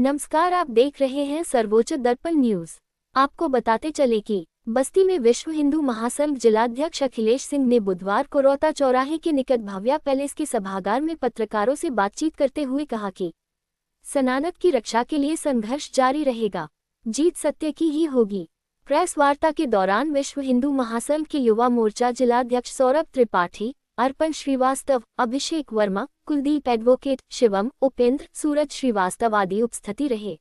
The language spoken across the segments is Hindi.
नमस्कार, आप देख रहे हैं सर्वोच्च दर्पण न्यूज। आपको बताते चले कि बस्ती में विश्व हिंदू महासंघ जिलाध्यक्ष अखिलेश सिंह ने बुधवार को रौता चौराहे के निकट भव्या पैलेस के सभागार में पत्रकारों से बातचीत करते हुए कहा कि सनातन की रक्षा के लिए संघर्ष जारी रहेगा, जीत सत्य की ही होगी। प्रेस वार्ता के दौरान विश्व हिंदू महासंघ के युवा मोर्चा जिलाध्यक्ष सौरभ त्रिपाठी, अर्पण श्रीवास्तव, अभिषेक वर्मा, कुलदीप एडवोकेट, शिवम, उपेंद्र, सूरज श्रीवास्तव आदि उपस्थिति रहे।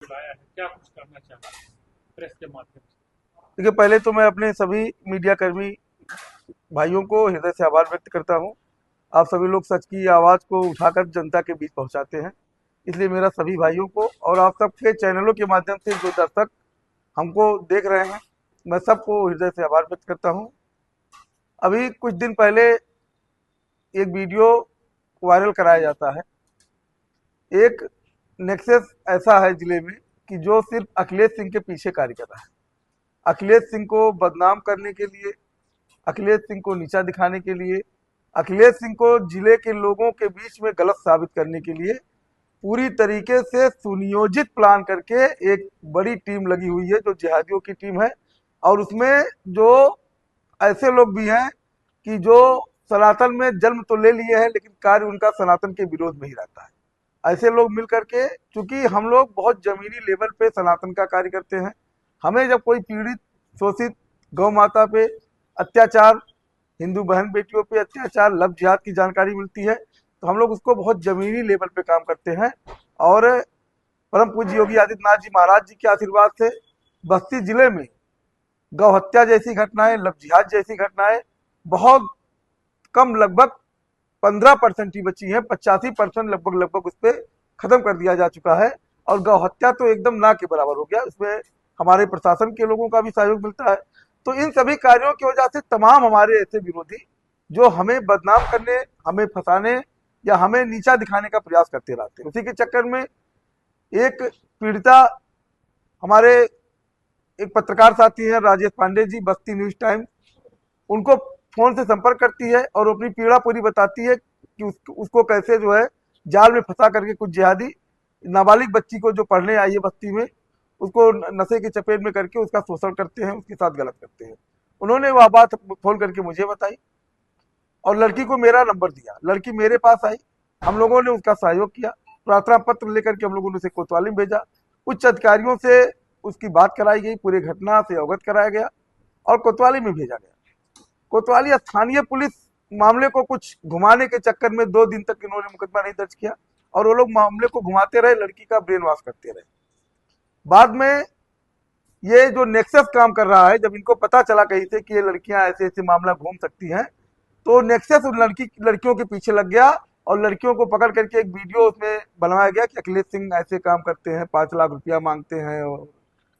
क्या कुछ करना चाहते हैं प्रेस के माध्यम से? देखिए, पहले तो मैं अपने सभी मीडिया कर्मी भाइयों को हृदय से आभार व्यक्त करता हूं। आप सभी लोग सच की आवाज़ को उठाकर जनता के बीच पहुंचाते हैं, इसलिए मेरा सभी भाइयों को और आप सबके चैनलों के माध्यम से जो दर्शक हमको देख रहे हैं, मैं सबको हृदय से आभार व्यक्त करता हूं। अभी कुछ दिन पहले एक वीडियो वायरल कराया जाता है। एक नेक्सस ऐसा है जिले में कि जो सिर्फ अखिलेश सिंह के पीछे कार्य कर रहा है। अखिलेश सिंह को बदनाम करने के लिए, अखिलेश सिंह को नीचा दिखाने के लिए, अखिलेश सिंह को जिले के लोगों के बीच में गलत साबित करने के लिए पूरी तरीके से सुनियोजित प्लान करके एक बड़ी टीम लगी हुई है जो जिहादियों की टीम है। और उसमें जो ऐसे लोग भी हैं कि जो सनातन में जन्म तो ले लिए हैं लेकिन कार्य उनका सनातन के विरोध में ही रहता है। ऐसे लोग मिल करके, चूंकि हम लोग बहुत जमीनी लेवल पे सनातन का कार्य करते हैं, हमें जब कोई पीड़ित शोषित गौ माता पे अत्याचार, हिंदू बहन बेटियों पे अत्याचार, लव जिहाद की जानकारी मिलती है तो हम लोग उसको बहुत जमीनी लेवल पे काम करते हैं। और परम पूज्य योगी आदित्यनाथ जी महाराज जी के आशीर्वाद से बस्ती जिले में गौ हत्या जैसी घटनाएं, लव जिहाद जैसी घटनाएं बहुत कम, लगभग 15% ही बची है। 85% लगभग उस पर खत्म कर दिया जा चुका है। और गौ हत्या तो एकदम ना के बराबर हो गया। उसमें हमारे प्रशासन के लोगों का भी सहयोग मिलता है। तो इन सभी कार्यों की वजह से तमाम हमारे ऐसे विरोधी जो हमें बदनाम करने, हमें फंसाने या हमें नीचा दिखाने का प्रयास करते रहते हैं। उसी के चक्कर में एक पीड़िता, हमारे एक पत्रकार साथी हैं राजेश पांडे जी, बस्ती न्यूज टाइम, उनको फोन से संपर्क करती है और अपनी पीड़ा पूरी बताती है कि उसको कैसे जो है जाल में फंसा करके कुछ जिहादी नाबालिग बच्ची को जो पढ़ने आई है बस्ती में, उसको नशे की चपेट में करके उसका शोषण करते हैं, उसके साथ गलत करते हैं। उन्होंने वह बात फोन करके मुझे बताई और लड़की को मेरा नंबर दिया। लड़की मेरे पास आई, हम लोगों ने उसका सहयोग किया, प्रार्थना पत्र लेकर के हम लोगों ने उसे कोतवाली में भेजा। उच्च अधिकारियों से उसकी बात कराई गई, पूरी घटना से अवगत कराया गया और कोतवाली में भेजा गया। कोतवाली स्थानीय पुलिस मामले को कुछ घुमाने के चक्कर में 2 दिन तक इन्होंने मुकदमा नहीं दर्ज किया और वो लोग मामले को घुमाते रहे, लड़की का ब्रेन वॉश करते रहे। बाद में ये जो नेक्सस काम कर रहा है, जब इनको पता चला कहीं से कि ये लड़कियां ऐसे ऐसे मामला घूम सकती हैं, तो नेक्सस उन लड़कियों के पीछे लग गया और लड़कियों को पकड़ करके एक वीडियो उसमें बनवाया गया कि अखिलेश सिंह ऐसे काम करते हैं, 5 लाख रुपया मांगते हैं और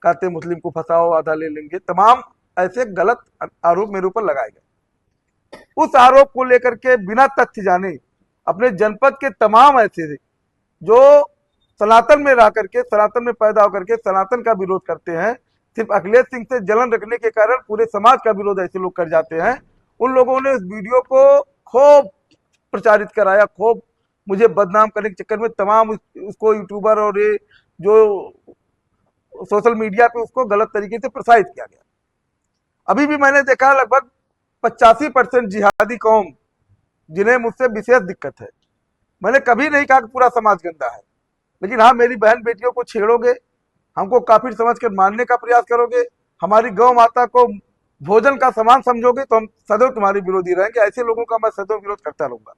कहते मुस्लिम को फंसाओ, आधा ले लेंगे। तमाम ऐसे गलत आरोप मेरे ऊपर लगाए गए। उस आरोप को लेकर के बिना तथ्य जाने अपने जनपद के तमाम ऐसे जो सनातन में रह करके, सनातन में पैदा होकर के सनातन का विरोध करते हैं, सिर्फ अखिलेश सिंह से जलन रखने के कारण पूरे समाज का विरोध ऐसे लोग कर जाते हैं, उन लोगों ने उस वीडियो को खूब प्रचारित कराया, खूब मुझे बदनाम करने के चक्कर में तमाम उसको यूट्यूबर और ये जो सोशल मीडिया पे उसको गलत तरीके से प्रसारित किया गया। अभी भी मैंने देखा लगभग 85% जिहादी कौम जिन्हें मुझसे विशेष दिक्कत है। मैंने कभी नहीं कहा कि पूरा समाज गंदा है, लेकिन हाँ, मेरी बहन बेटियों को छेड़ोगे, हमको काफिर समझ कर मारने का प्रयास करोगे, हमारी गौ माता को भोजन का सामान समझोगे तो हम सदैव तुम्हारे विरोधी रहेंगे। ऐसे लोगों का मैं सदैव विरोध करता रहूंगा।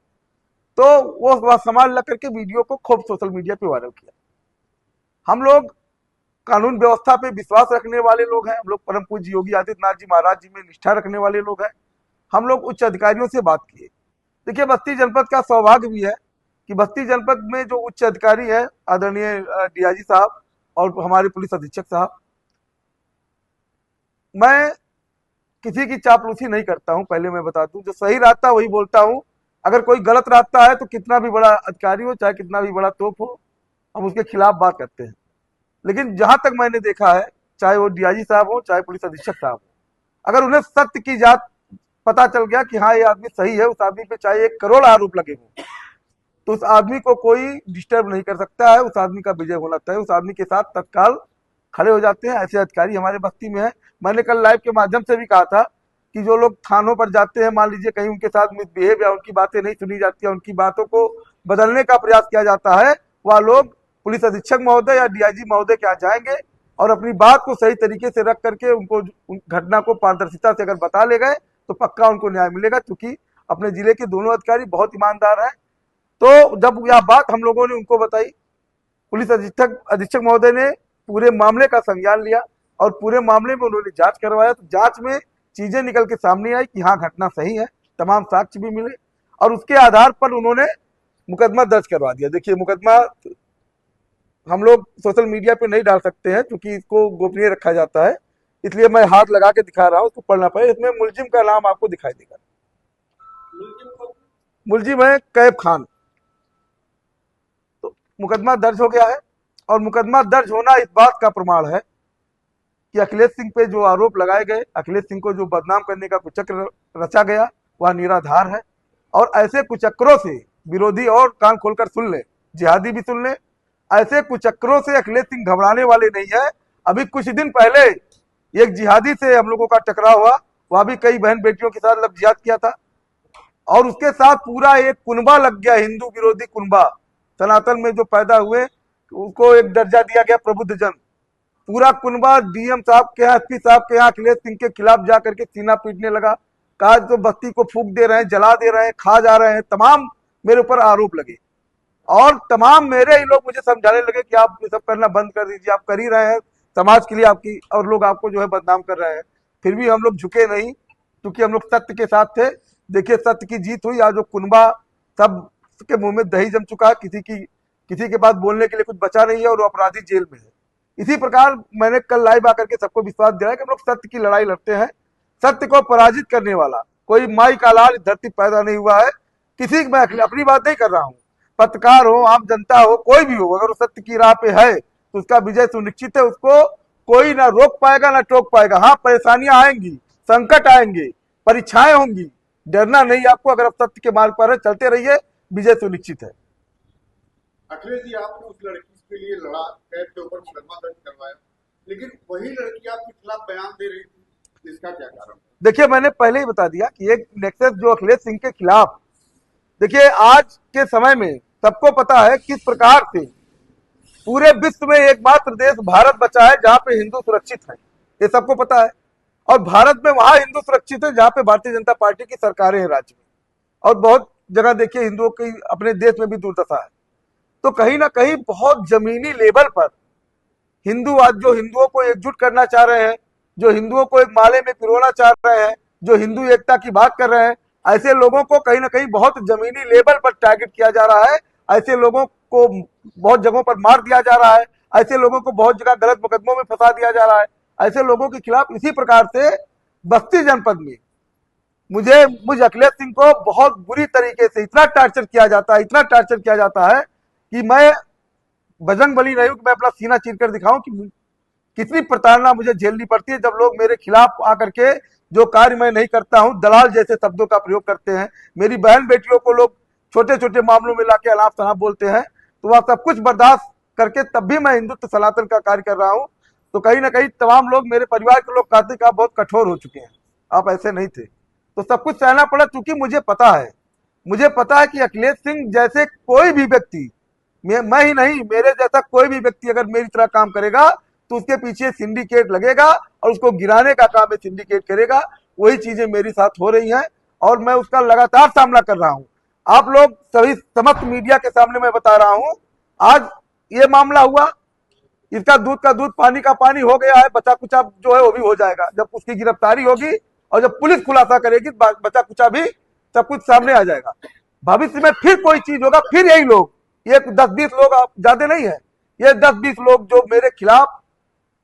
तो वो समाज लग करके वीडियो को खूब सोशल मीडिया पे वायरल किया। हम लोग कानून व्यवस्था पे विश्वास रखने वाले लोग हैं, हम लोग परम पूज्य योगी आदित्यनाथ जी महाराज जी में निष्ठा रखने वाले लोग हैं। हम लोग उच्च अधिकारियों से बात किए। देखिए, बस्ती जनपद का सौभाग्य भी है कि बस्ती जनपद में जो उच्च अधिकारी है, आदरणीय डीआईजी साहब और हमारे पुलिस अधीक्षक साहब, मैं किसी की चापलूसी नहीं करता हूं, पहले मैं बता दूं, जो सही रहता है वही बोलता हूं। अगर कोई गलत रहता है तो कितना भी बड़ा अधिकारी हो, चाहे कितना भी बड़ा तोप हो, हम उसके खिलाफ बात करते हैं। लेकिन जहां तक मैंने देखा है, चाहे वो डीआईजी साहब हो, चाहे पुलिस अधीक्षक साहब हो, अगर उन्हें सत्य की जांच पता चल गया कि हाँ ये आदमी सही है, उस आदमी पे चाहे 1 करोड़ आरोप लगे हों, तो उस आदमी को कोई डिस्टर्ब नहीं कर सकता है। उस आदमी का विजय होना तय है। उस आदमी के साथ तत्काल खड़े हो जाते हैं। ऐसे अधिकारी हमारे बस्ती में है। मैंने कल लाइव के माध्यम से भी कहा था कि जो लोग थानों पर जाते हैं, मान लीजिए कहीं उनके साथ मिसबिहेव या उनकी बातें नहीं सुनी जाती है, उनकी बातों को बदलने का प्रयास किया जाता है, वह लोग पुलिस अधीक्षक महोदय या डीआईजी महोदय के यहाँ जाएंगे और अपनी बात को सही तरीके से रख करके उनको घटना को पारदर्शिता से अगर बता ले गए तो पक्का उनको न्याय मिलेगा, क्योंकि अपने जिले के दोनों अधिकारी बहुत ईमानदार हैं। तो जब यह बात हम लोगों ने उनको बताई, पुलिस अधीक्षक महोदय ने पूरे मामले का संज्ञान लिया और पूरे मामले में उन्होंने जांच करवाया। तो जांच में चीजें निकल के सामने आई कि हाँ घटना सही है, तमाम साक्ष्य भी मिले और उसके आधार पर उन्होंने मुकदमा दर्ज करवा दिया। देखिए, मुकदमा हम लोग सोशल मीडिया पे नहीं डाल सकते हैं क्योंकि इसको गोपनीय रखा जाता है, इसलिए मैं हाथ लगा के दिखा रहा हूँ, उसको पढ़ना पड़े। इसमें मुलजिम का नाम आपको दिखाई देगा। मुलजिम है कैफ खान। तो मुकदमा दर्ज हो गया है और मुकदमा दर्ज होना इस बात का प्रमाण है कि अखिलेश सिंह पे जो आरोप लगाए गए, अखिलेश सिंह को जो बदनाम करने का कुचक्र रचा गया, वह निराधार है। और ऐसे कुचक्रों से विरोधी और कान खोलकर सुन ले, जिहादी भी सुन ले, ऐसे कुचक्रों से अखिलेश सिंह घबराने वाले नहीं है। अभी कुछ दिन पहले एक जिहादी से हम लोगों का टकराव हुआ, वह भी कई बहन बेटियों के साथ लव जिहाद किया था और उसके साथ पूरा एक कुनबा लग गया, हिंदू विरोधी कुनबा। सनातन में जो पैदा हुए उसको एक दर्जा दिया गया प्रबुद्ध जन। पूरा कुनबा डीएम साहब के यहाँ, एसपी साहब के यहाँ अखिलेश सिंह के खिलाफ जाकर के सीना पीटने लगा, कहा तो बस्ती को फूंक दे रहे हैं, जला दे रहे हैं, खा जा रहे हैं। तमाम मेरे ऊपर आरोप लगे और तमाम मेरे ही लोग मुझे समझाने लगे कि आप ये सब करना बंद कर दीजिए, आप कर ही रहे हैं समाज के लिए आपकी, और लोग आपको जो है बदनाम कर रहे हैं। फिर भी हम लोग झुके नहीं, क्योंकि हम लोग सत्य के साथ थे। देखिए, सत्य की जीत हुई। आज जो कुनबा सब के मुंह में दही जम चुका है, किसी के पास बोलने के लिए कुछ बचा नहीं है और वो अपराधी जेल में है। इसी प्रकार मैंने कल लाइव आकर के सबको विश्वास दिलाया कि हम लोग सत्य की लड़ाई लड़ते हैं। सत्य को पराजित करने वाला कोई माई का लाल धरती पैदा नहीं हुआ है। किसी मैं अपनी बात नहीं कर रहा हूँ, पत्रकार हो, आम जनता हो, कोई भी हो, अगर वो सत्य की राह पे है तो उसका विजय सुनिश्चित है। उसको कोई ना रोक पाएगा ना टोक पाएगा। हाँ, परेशानियां आएंगी, संकट आएंगे, परीक्षाएं होंगी, डरना नहीं आपको। अगर आप सत्य के मार्ग पर है, चलते रहिए, विजय सुनिश्चित है। अखिलेश जी, आपने उस लड़की के लिए लड़ा, कैफ के ऊपर मुकदमा दर्ज करवाया, लेकिन वही लड़की आपके खिलाफ बयान दे रही थी, इसका क्या कारण? देखिए, मैंने पहले ही बता दिया कि एक नेक्सस जो अखिलेश सिंह के खिलाफ, देखिए आज के समय में सबको पता है किस प्रकार से पूरे विश्व में एकमात्र देश भारत बचा है जहां पे हिंदू सुरक्षित है, ये सबको पता है। और भारत में वहां हिंदू सुरक्षित है जहां पे भारतीय जनता पार्टी की सरकारें हैं राज्य में, और बहुत जगह देखिए हिंदुओं की अपने देश में भी दुर्दशा है। तो कहीं ना कहीं बहुत जमीनी लेवल पर हिंदू आज जो हिंदुओं को एकजुट करना चाह रहे हैं, जो हिंदुओं को एक माले में पिरोना चाह रहे हैं, जो हिंदू एकता की बात कर रहे हैं, ऐसे लोगों को कहीं ना कहीं बहुत जमीनी लेवल पर टारगेट किया जा रहा है। ऐसे लोगों को बहुत जगहों पर मार दिया जा रहा है, ऐसे लोगों को बहुत जगह गलत मुकदमों में फंसा दिया जा रहा है। ऐसे लोगों के खिलाफ इसी प्रकार से बस्ती जनपद में मुझे अखिलेश सिंह को बहुत बुरी तरीके से इतना टार्चर किया जाता है कि मैं बजरंग बली नहीं हूं कि मैं अपना सीना चीर कर दिखाऊं कि कितनी प्रताड़ना मुझे झेलनी पड़ती है जब लोग मेरे खिलाफ आकर के जो कार्य मैं नहीं करता हूं, दलाल जैसे शब्दों का प्रयोग करते हैं। मेरी बहन बेटियों को लोग छोटे छोटे मामलों में लाके अनाप शनाप बोलते हैं, तो वह सब कुछ बर्दाश्त करके तब भी मैं हिंदुत्व सनातन का कार्य कर रहा हूं। तो कहीं ना कहीं तमाम लोग, मेरे परिवार के लोग कहते हैं आप बहुत कठोर हो चुके हैं, आप ऐसे नहीं थे। तो सब कुछ सहना पड़ा, क्योंकि मुझे पता है कि अखिलेश सिंह जैसे कोई भी व्यक्ति, मैं ही नहीं, मेरे जैसा कोई भी व्यक्ति अगर मेरी तरह काम करेगा तो उसके पीछे सिंडिकेट लगेगा और उसको गिराने का काम है सिंडिकेट करेगा। वही चीजें मेरे साथ हो रही हैं और मैं उसका लगातार सामना कर रहा हूं। आप लोग सभी समस्त मीडिया के सामने मैं बता रहा हूं, आज ये मामला हुआ, इसका दूध का दूध पानी का पानी हो गया है। बचा कुचा जो है वो भी हो जाएगा जब उसकी गिरफ्तारी होगी और जब पुलिस खुलासा करेगी, बचा कुचा भी सब कुछ सामने आ जाएगा। भविष्य में फिर कोई चीज होगा, फिर यही लोग, ये 10-20 लोग, ज्यादा नहीं है, ये 10-20 लोग जो मेरे खिलाफ,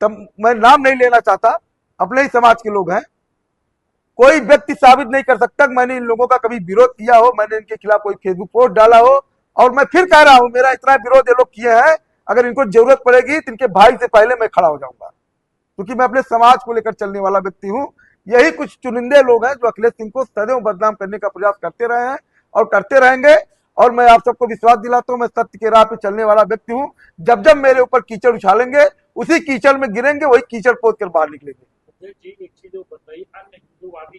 मैं नाम नहीं लेना चाहता, अपने ही समाज के लोग हैं, कोई व्यक्ति साबित नहीं कर सकता कि मैंने इन लोगों का कभी विरोध किया हो, मैंने इनके खिलाफ कोई फेसबुक पोस्ट डाला हो। और मैं फिर कह रहा हूं, मेरा इतना विरोध ये लोग किए हैं, अगर इनको जरूरत पड़ेगी तो इनके भाई से पहले मैं खड़ा हो जाऊंगा, क्योंकि मैं अपने समाज को लेकर चलने वाला व्यक्ति हूँ। यही कुछ चुनिंदे लोग हैं जो अखिलेश सिंह को सदैव बदनाम करने का प्रयास करते रहे हैं और करते रहेंगे। और मैं आप सबको विश्वास दिलाता हूँ, मैं सत्य के राह पे चलने वाला व्यक्ति हूँ। जब जब मेरे ऊपर कीचड़ उछालेंगे, उसी कीचड़ में गिरेंगे, वही कीचड़ पोत कर बाहर निकलेंगे। जी एक चीज जो बताई, अन्य हिंदूवादी